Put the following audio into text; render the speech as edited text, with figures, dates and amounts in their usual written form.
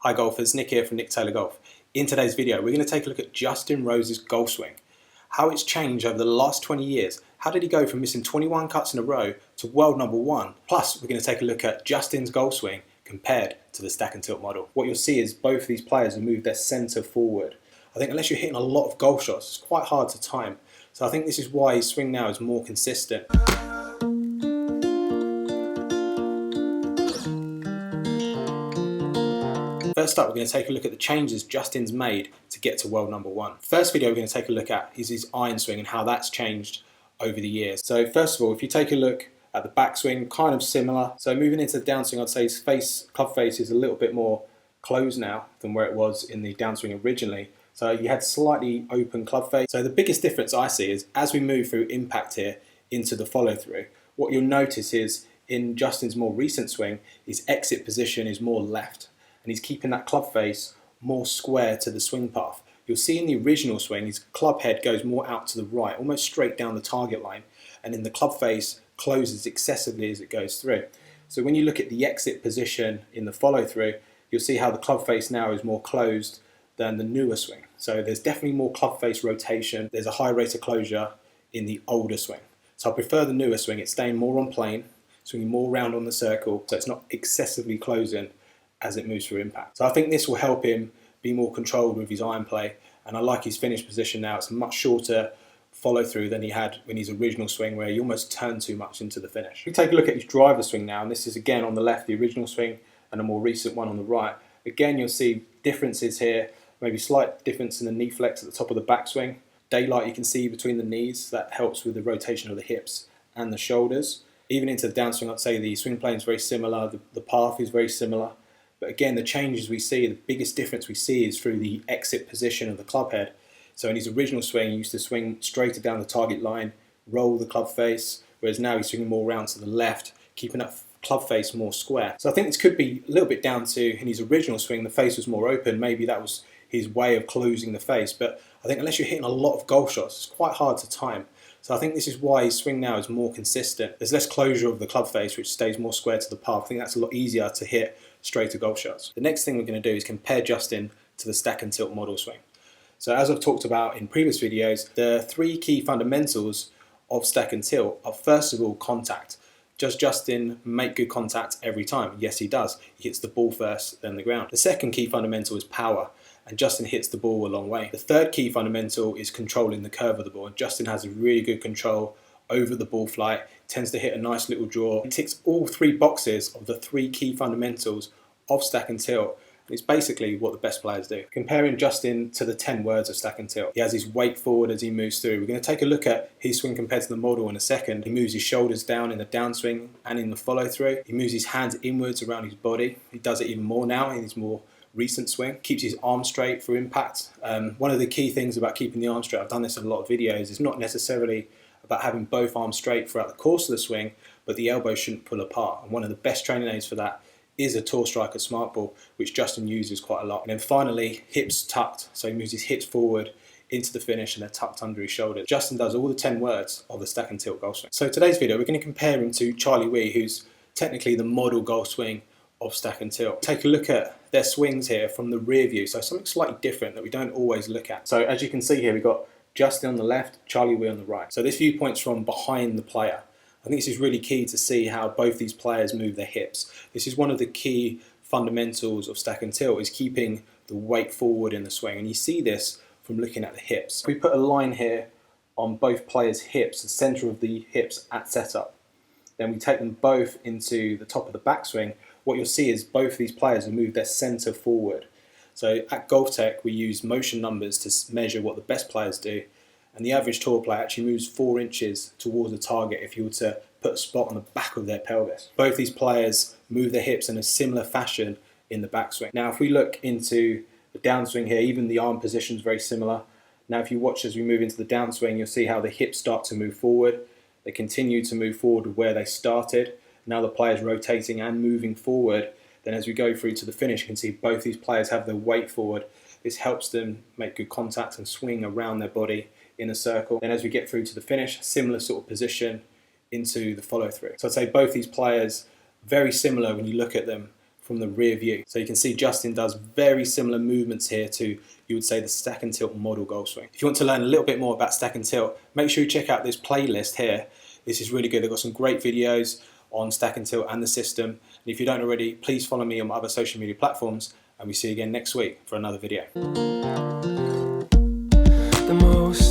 Hi golfers, Nick here from Nick Taylor Golf. In today's video, we're going to take a look at Justin Rose's golf swing. How it's changed over the last 20 years. How did he go from missing 21 cuts in a row to world number one? Plus, we're going to take a look at Justin's golf swing compared to the stack and tilt model. What you'll see is both of these players have moved their centre forward. I think unless you're hitting a lot of golf shots, it's quite hard to time. So I think this is why his swing now is more consistent. First up, we're going to take a look at the changes Justin's made to get to world number one. First video we're going to take a look at is his iron swing and how that's changed over the years. So first of all, if you take a look at the backswing, kind of similar. So moving into the downswing, I'd say his club face is a little bit more closed now than where it was in the downswing originally. So you had slightly open club face. So the biggest difference I see is as we move through impact here into the follow through, what you'll notice is in Justin's more recent swing, his exit position is more left. And he's keeping that club face more square to the swing path. You'll see in the original swing, his club head goes more out to the right, almost straight down the target line, and then the club face closes excessively as it goes through. So when you look at the exit position in the follow through, you'll see how the club face now is more closed than the newer swing. So there's definitely more club face rotation. There's a high rate of closure in the older swing. So I prefer the newer swing. It's staying more on plane, swinging more round on the circle, so it's not excessively closing as it moves through impact. So I think this will help him be more controlled with his iron play, and I like his finish position now. It's a much shorter follow through than he had in his original swing where he almost turned too much into the finish. We take a look at his driver swing now, and this is again on the left, the original swing, and a more recent one on the right. Again, you'll see differences here, maybe slight difference in the knee flex at the top of the backswing. Daylight you can see between the knees, that helps with the rotation of the hips and the shoulders. Even into the downswing, I'd say the swing plane is very similar, the path is very similar. But again, the changes we see, the biggest difference we see is through the exit position of the club head. So in his original swing, he used to swing straighter down the target line, roll the club face, whereas now he's swinging more round to the left, keeping that club face more square. So I think this could be a little bit down to, in his original swing, the face was more open. Maybe that was his way of closing the face. But I think unless you're hitting a lot of golf shots, it's quite hard to time. So I think this is why his swing now is more consistent. There's less closure of the club face, which stays more square to the path. I think that's a lot easier to hit straighter golf shots. The next thing we're going to do is compare Justin to the stack and tilt model swing. So as I've talked about in previous videos, the three key fundamentals of stack and tilt are first of all contact. Does Justin make good contact every time? Yes, he does. He hits the ball first, then the ground. The second key fundamental is power, and Justin hits the ball a long way. The third key fundamental is controlling the curve of the ball, and Justin has a really good control over the ball flight, tends to hit a nice little draw. He ticks all three boxes of the three key fundamentals of stack and tilt. And it's basically what the best players do. Comparing Justin to the 10 words of stack and tilt, he has his weight forward as he moves through. We're going to take a look at his swing compared to the model in a second. He moves his shoulders down in the downswing and in the follow through. He moves his hands inwards around his body. He does it even more now in his more recent swing. Keeps his arm straight for impact. One of the key things about keeping the arm straight, I've done this in a lot of videos, is not necessarily about having both arms straight throughout the course of the swing, but the elbow shouldn't pull apart. And one of the best training aids for that is a Tour Striker Smart Ball, which Justin uses quite a lot. And then finally, hips tucked. So he moves his hips forward into the finish and they're tucked under his shoulders. Justin does all the 10 words of the stack and tilt golf swing. So today's video, we're going to compare him to Charlie Wee, who's technically the model golf swing of stack and tilt. Take a look at their swings here from the rear view. So something slightly different that we don't always look at. So as you can see here, we've got Justin on the left, Charlie Wee on the right. So this viewpoint's from behind the player. I think this is really key to see how both these players move their hips. This is one of the key fundamentals of stack and tilt, is keeping the weight forward in the swing. And you see this from looking at the hips. We put a line here on both players' hips, the center of the hips at setup. Then we take them both into the top of the backswing. What you'll see is both of these players have moved their center forward. So at Golf Tech, we use motion numbers to measure what the best players do. And the average tour player actually moves 4 inches towards the target if you were to put a spot on the back of their pelvis. Both these players move their hips in a similar fashion in the backswing. Now, if we look into the downswing here, even the arm position is very similar. Now, if you watch as we move into the downswing, you'll see how the hips start to move forward. They continue to move forward where they started. Now the player's rotating and moving forward. Then as we go through to the finish, you can see both these players have their weight forward. This helps them make good contact and swing around their body in a circle. Then as we get through to the finish, similar sort of position into the follow through. So I'd say both these players, very similar when you look at them from the rear view. So you can see Justin does very similar movements here to, you would say, the stack and tilt model golf swing. If you want to learn a little bit more about stack and tilt, make sure you check out this playlist here. This is really good. They've got some great videos on stack and tilt and the system. And if you don't already, please follow me on my other social media platforms, and we see you again next week for another video. The most